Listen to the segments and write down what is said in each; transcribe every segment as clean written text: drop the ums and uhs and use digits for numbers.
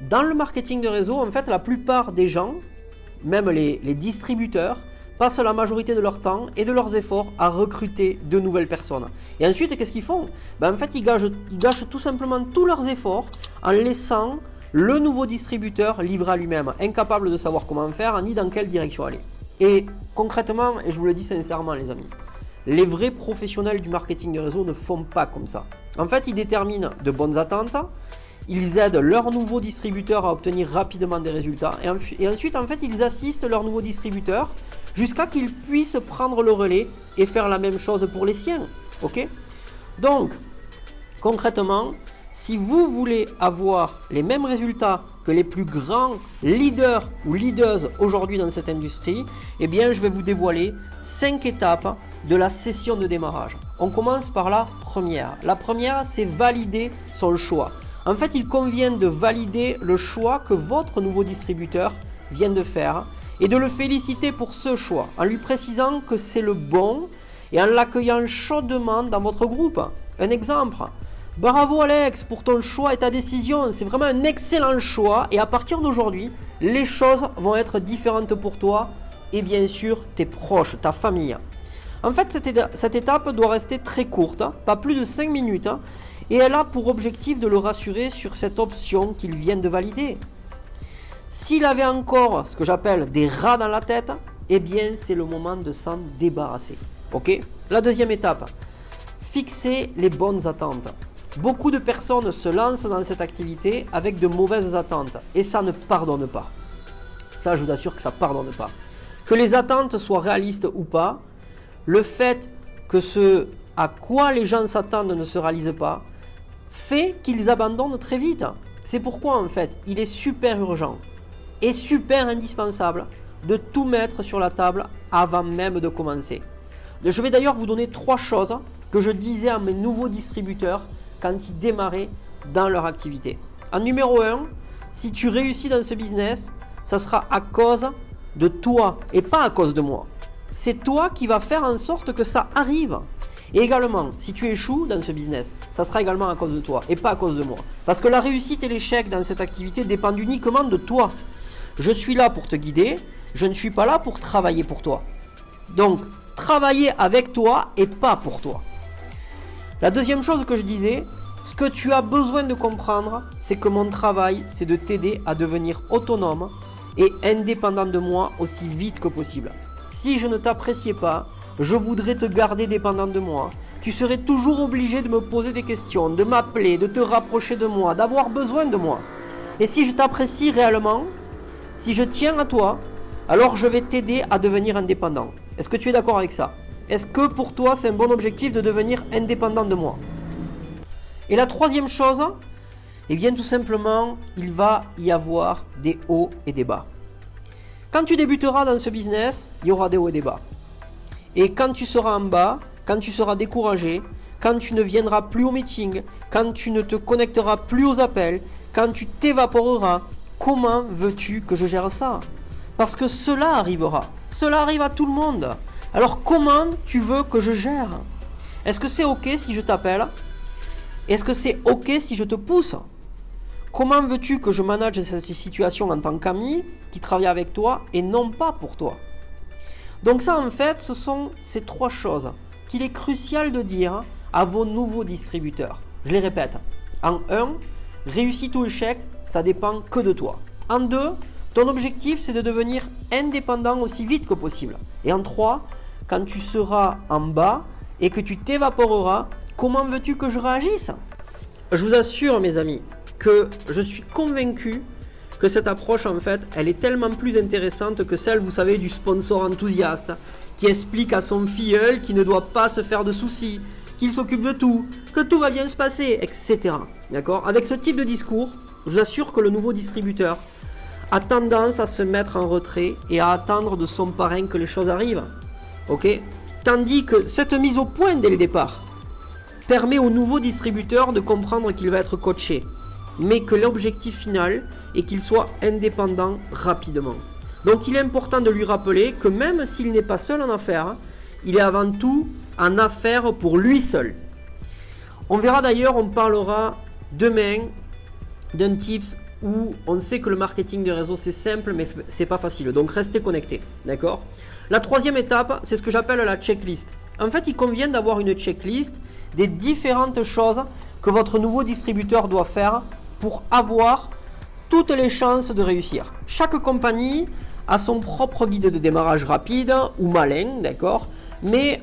Dans le marketing de réseau, en fait, la plupart des gens, même les distributeurs, passent la majorité de leur temps et de leurs efforts à recruter de nouvelles personnes. Et ensuite, qu'est-ce qu'ils font? En fait, ils gâchent tout simplement tous leurs efforts en laissant le nouveau distributeur livré à lui-même, incapable de savoir comment faire ni dans quelle direction aller. Et concrètement, et je vous le dis sincèrement les amis, les vrais professionnels du marketing de réseau ne font pas comme ça. En fait, ils déterminent de bonnes attentes, ils aident leur nouveau distributeur à obtenir rapidement des résultats et ensuite, en fait, ils assistent leur nouveau distributeur jusqu'à qu'ils puissent prendre le relais et faire la même chose pour les siens. Ok? Donc, concrètement, si vous voulez avoir les mêmes résultats que les plus grands leaders ou leaders aujourd'hui dans cette industrie, eh bien, je vais vous dévoiler 5 étapes de la session de démarrage. On commence par la première. La première, c'est valider son choix. En fait, il convient de valider le choix que votre nouveau distributeur vient de faire et de le féliciter pour ce choix en lui précisant que c'est le bon et en l'accueillant chaudement dans votre groupe. Un exemple, bravo Alex pour ton choix et ta décision, c'est vraiment un excellent choix et à partir d'aujourd'hui, les choses vont être différentes pour toi et bien sûr tes proches, ta famille. En fait, cette étape doit rester très courte, pas plus de 5 minutes, et elle a pour objectif de le rassurer sur cette option qu'il vient de valider. S'il avait encore ce que j'appelle des rats dans la tête, eh bien c'est le moment de s'en débarrasser. Ok? La deuxième étape, fixer les bonnes attentes. Beaucoup de personnes se lancent dans cette activité avec de mauvaises attentes et ça ne pardonne pas. Ça, je vous assure que ça ne pardonne pas. Que les attentes soient réalistes ou pas, le fait que ce à quoi les gens s'attendent ne se réalise pas, fait qu'ils abandonnent très vite. C'est pourquoi en fait, il est super urgent et super indispensable de tout mettre sur la table avant même de commencer. Je vais d'ailleurs vous donner 3 choses que je disais à mes nouveaux distributeurs quand ils démarraient dans leur activité. En numéro 1, si tu réussis dans ce business, ça sera à cause de toi et pas à cause de moi. C'est toi qui vas faire en sorte que ça arrive. Et également, si tu échoues dans ce business, ça sera également à cause de toi et pas à cause de moi. Parce que la réussite et l'échec dans cette activité dépendent uniquement de toi. Je suis là pour te guider, je ne suis pas là pour travailler pour toi. Donc, travailler avec toi et pas pour toi. La deuxième chose que je disais, ce que tu as besoin de comprendre, c'est que mon travail, c'est de t'aider à devenir autonome et indépendant de moi aussi vite que possible. Si je ne t'appréciais pas, je voudrais te garder dépendant de moi. Tu serais toujours obligé de me poser des questions, de m'appeler, de te rapprocher de moi, d'avoir besoin de moi. Et si je t'apprécie réellement, si je tiens à toi, alors je vais t'aider à devenir indépendant. Est-ce que tu es d'accord avec ça? Est-ce que pour toi c'est un bon objectif de devenir indépendant de moi? Et la troisième chose, eh bien tout simplement, il va y avoir des hauts et des bas. Quand tu débuteras dans ce business, il y aura des hauts et des bas. Et quand tu seras en bas, quand tu seras découragé, quand tu ne viendras plus au meeting, quand tu ne te connecteras plus aux appels, quand tu t'évaporeras, comment veux-tu que je gère ça? Parce que cela arrivera. Cela arrive à tout le monde. Alors comment tu veux que je gère? Est-ce que c'est ok si je t'appelle? Est-ce que c'est ok si je te pousse? Comment veux-tu que je manage cette situation en tant qu'ami qui travaille avec toi et non pas pour toi? Donc ça en fait, ce sont ces 3 choses qu'il est crucial de dire à vos nouveaux distributeurs. Je les répète. En 1, réussite ou échec, ça dépend que de toi. En 2, ton objectif c'est de devenir indépendant aussi vite que possible. Et en 3, quand tu seras en bas et que tu t'évaporeras, comment veux-tu que je réagisse? Je vous assure mes amis que je suis convaincu que cette approche en fait elle est tellement plus intéressante que celle vous savez du sponsor enthousiaste qui explique à son filleul qu'il ne doit pas se faire de soucis, qu'il s'occupe de tout, que tout va bien se passer, etc. D'accord? Avec ce type de discours, je vous assure que le nouveau distributeur a tendance à se mettre en retrait et à attendre de son parrain que les choses arrivent. Ok? Tandis que cette mise au point dès le départ permet au nouveau distributeur de comprendre qu'il va être coaché, mais que l'objectif final est qu'il soit indépendant rapidement. Donc il est important de lui rappeler que même s'il n'est pas seul en affaires, il est avant tout en affaires pour lui seul. On verra d'ailleurs, on parlera demain d'un tips où on sait que le marketing de réseau c'est simple mais c'est pas facile. Donc restez connectés, d'accord? La troisième étape, c'est ce que j'appelle la checklist. En fait, il convient d'avoir une checklist des différentes choses que votre nouveau distributeur doit faire pour avoir toutes les chances de réussir. Chaque compagnie a son propre guide de démarrage rapide ou malin, d'accord? Mais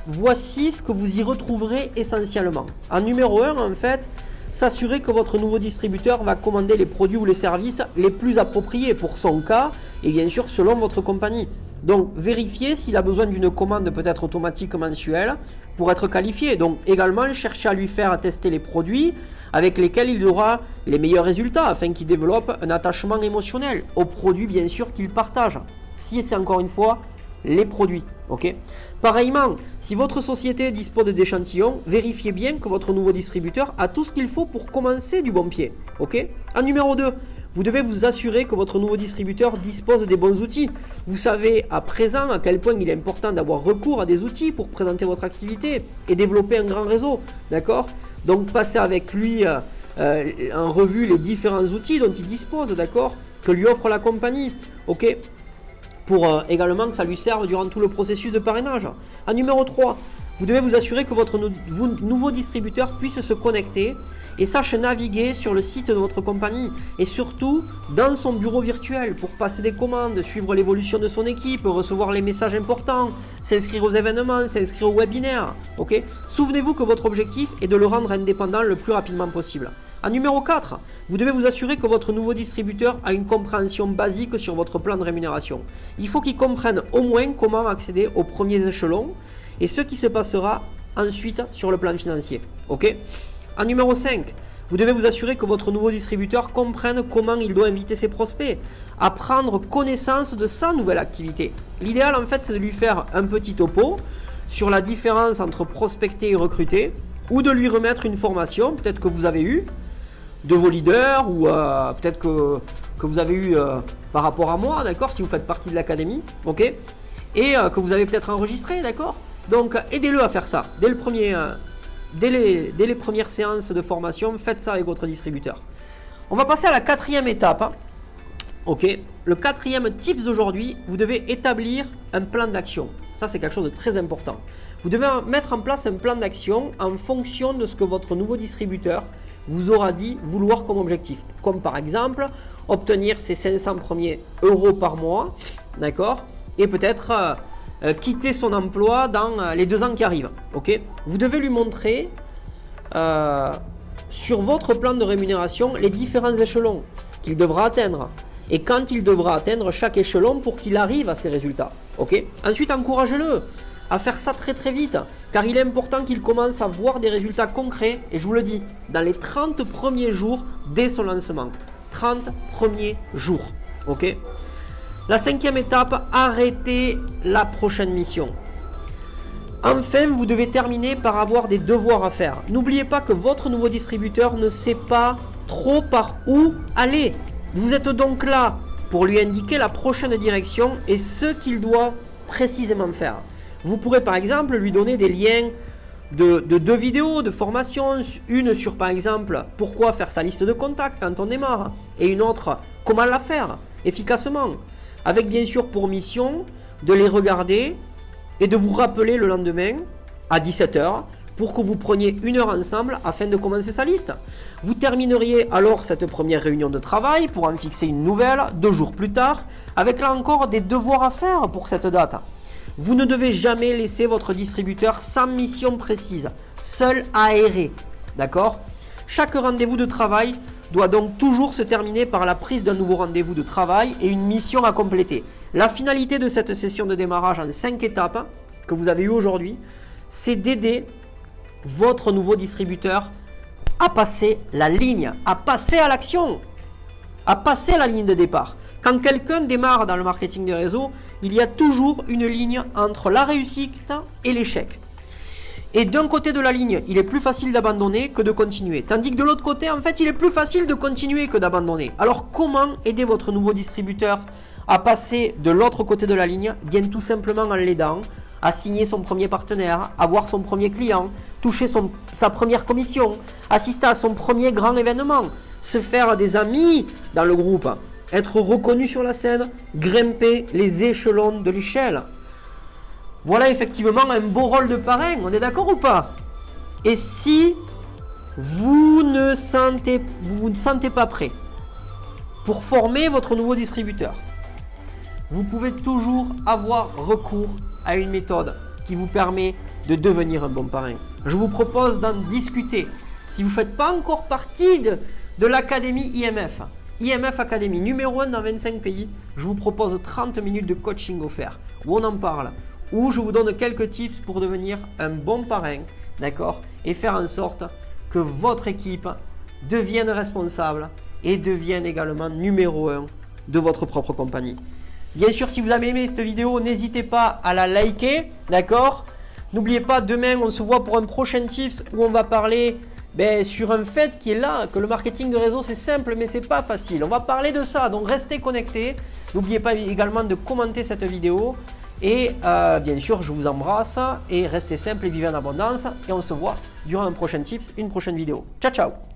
voici ce que vous y retrouverez essentiellement. En numéro 1, en fait, s'assurer que votre nouveau distributeur va commander les produits ou les services les plus appropriés pour son cas et bien sûr selon votre compagnie. Donc vérifiez s'il a besoin d'une commande peut-être automatique mensuelle pour être qualifié. Donc également cherchez à lui faire tester les produits avec lesquels il aura les meilleurs résultats afin qu'il développe un attachement émotionnel aux produits bien sûr qu'il partage. Si c'est encore une fois les produits, ok. Pareillement, si votre société dispose d'échantillons, vérifiez bien que votre nouveau distributeur a tout ce qu'il faut pour commencer du bon pied, ok. En numéro 2, vous devez vous assurer que votre nouveau distributeur dispose des bons outils. Vous savez à présent à quel point il est important d'avoir recours à des outils pour présenter votre activité et développer un grand réseau, d'accord. Donc passez avec lui en revue les différents outils dont il dispose, d'accord, que lui offre la compagnie, ok, pour également que ça lui serve durant tout le processus de parrainage. En numéro 3, vous devez vous assurer que votre nouveau distributeur puisse se connecter et sache naviguer sur le site de votre compagnie et surtout dans son bureau virtuel pour passer des commandes, suivre l'évolution de son équipe, recevoir les messages importants, s'inscrire aux événements, s'inscrire aux webinaires. Ok. Souvenez-vous que votre objectif est de le rendre indépendant le plus rapidement possible. En numéro 4, vous devez vous assurer que votre nouveau distributeur a une compréhension basique sur votre plan de rémunération. Il faut qu'il comprenne au moins comment accéder aux premiers échelons et ce qui se passera ensuite sur le plan financier. Ok. En numéro 5, vous devez vous assurer que votre nouveau distributeur comprenne comment il doit inviter ses prospects à prendre connaissance de sa nouvelle activité. L'idéal en fait c'est de lui faire un petit topo sur la différence entre prospecter et recruter ou de lui remettre une formation peut-être que vous avez eue de vos leaders ou peut-être que vous avez eu par rapport à moi, d'accord, si vous faites partie de l'académie, ok, et que vous avez peut-être enregistré, d'accord. Donc aidez-le à faire ça dès les premières séances de formation. Faites ça avec votre distributeur. On va passer à la quatrième étape. Ok, le quatrième tips d'aujourd'hui, vous devez établir un plan d'action. Ça c'est quelque chose de très important. Vous devez mettre en place un plan d'action en fonction de ce que votre nouveau distributeur vous aura dit vouloir comme objectif. Comme par exemple, obtenir ses 500 premiers euros par mois, d'accord, et peut-être quitter son emploi dans les 2 ans qui arrivent. Ok, vous devez lui montrer sur votre plan de rémunération les différents échelons qu'il devra atteindre et quand il devra atteindre chaque échelon pour qu'il arrive à ses résultats. Ok. Ensuite, encouragez-le à faire ça très très vite car il est important qu'il commence à voir des résultats concrets et je vous le dis, dans les 30 premiers jours dès son lancement. 30 premiers jours. Ok. La 5e étape, arrêtez la prochaine mission. Enfin, vous devez terminer par avoir des devoirs à faire. N'oubliez pas que votre nouveau distributeur ne sait pas trop par où aller. Vous êtes donc là pour lui indiquer la prochaine direction et ce qu'il doit précisément faire. Vous pourrez par exemple lui donner des liens de 2 vidéos de formation, une sur par exemple pourquoi faire sa liste de contacts quand on démarre et une autre comment la faire efficacement, avec bien sûr pour mission de les regarder et de vous rappeler le lendemain à 17 h pour que vous preniez 1 heure ensemble afin de commencer sa liste. Vous termineriez alors cette première réunion de travail pour en fixer une nouvelle 2 jours plus tard avec là encore des devoirs à faire pour cette date. Vous ne devez jamais laisser votre distributeur sans mission précise, seul à errer, d'accord? Chaque rendez-vous de travail doit donc toujours se terminer par la prise d'un nouveau rendez-vous de travail et une mission à compléter. La finalité de cette session de démarrage en 5 étapes que vous avez eu aujourd'hui, c'est d'aider votre nouveau distributeur à passer la ligne, à passer à l'action, à passer à la ligne de départ. Quand quelqu'un démarre dans le marketing de réseau, il y a toujours une ligne entre la réussite et l'échec. Et d'un côté de la ligne, il est plus facile d'abandonner que de continuer. Tandis que de l'autre côté, en fait, il est plus facile de continuer que d'abandonner. Alors, comment aider votre nouveau distributeur à passer de l'autre côté de la ligne? Bien tout simplement en l'aidant à signer son premier partenaire, avoir son premier client, toucher sa première commission, assister à son premier grand événement, se faire des amis dans le groupe, être reconnu sur la scène, grimper les échelons de l'échelle. Voilà effectivement un beau rôle de parrain, on est d'accord ou pas? Et si vous ne sentez pas prêt pour former votre nouveau distributeur, vous pouvez toujours avoir recours à une méthode qui vous permet de devenir un bon parrain. Je vous propose d'en discuter. Si vous ne faites pas encore partie de l'académie IMF, IMF Academy numéro 1 dans 25 pays, je vous propose 30 minutes de coaching offert où on en parle, où je vous donne quelques tips pour devenir un bon parrain, d'accord, et faire en sorte que votre équipe devienne responsable et devienne également numéro 1 de votre propre compagnie. Bien sûr, si vous avez aimé cette vidéo, n'hésitez pas à la liker, d'accord. N'oubliez pas, demain, on se voit pour un prochain tips où on va parler sur un fait qui est là, que le marketing de réseau, c'est simple, mais c'est pas facile. On va parler de ça, donc restez connectés. N'oubliez pas également de commenter cette vidéo. Et bien sûr, je vous embrasse et restez simple et vivez en abondance. Et on se voit durant un prochain tips, une prochaine vidéo. Ciao, ciao!